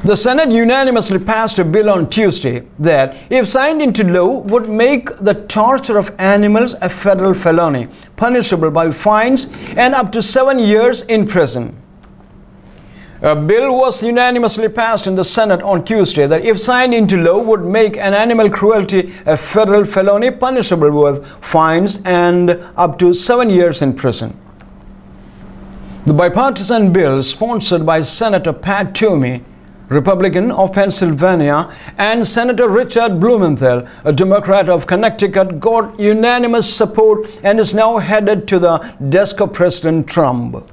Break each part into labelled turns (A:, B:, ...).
A: The Senate unanimously passed a bill on Tuesday that, if signed into law, would make the torture of animals a federal felony, punishable by fines and up to 7 years in prison. A bill was unanimously passed in the Senate on Tuesday that, if signed into law, would make an animal cruelty a federal felony, punishable with fines and up to 7 years in prison. The bipartisan bill, sponsored by Senator Pat Toomey, Republican of Pennsylvania, and Senator Richard Blumenthal, a Democrat of Connecticut, got unanimous support and is now headed to the desk of President Trump.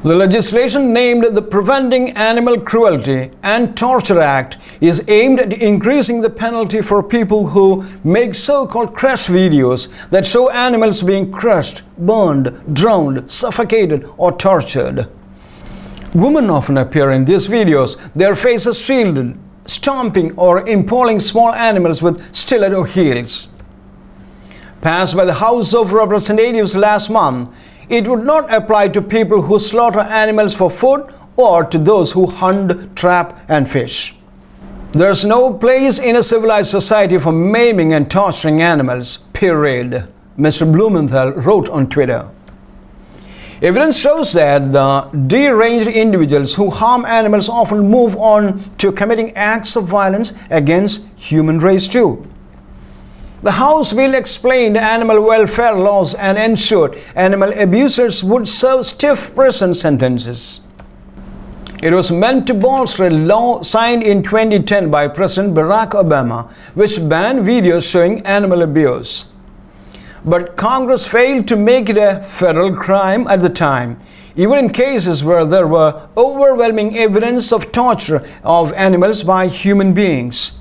A: The legislation, named the Preventing Animal Cruelty and Torture Act, is aimed at increasing the penalty for people who make so-called crush videos that show animals being crushed, burned, drowned, suffocated, or tortured. Women often appear in these videos, their faces shielded, stomping or impaling small animals with stiletto heels. Passed by the House of Representatives last month, it would not apply to people who slaughter animals for food or to those who hunt, trap, and fish. There's no place in a civilized society for maiming and torturing animals, period, Mr. Blumenthal wrote on Twitter. Evidence shows that the deranged individuals who harm animals often move on to committing acts of violence against human race too. The House bill explained animal welfare laws and ensured animal abusers would serve stiff prison sentences. It was meant to bolster a law signed in 2010 by President Barack Obama, which banned videos showing animal abuse. But Congress failed to make it a federal crime at the time, even in cases where there were overwhelming evidence of torture of animals by human beings.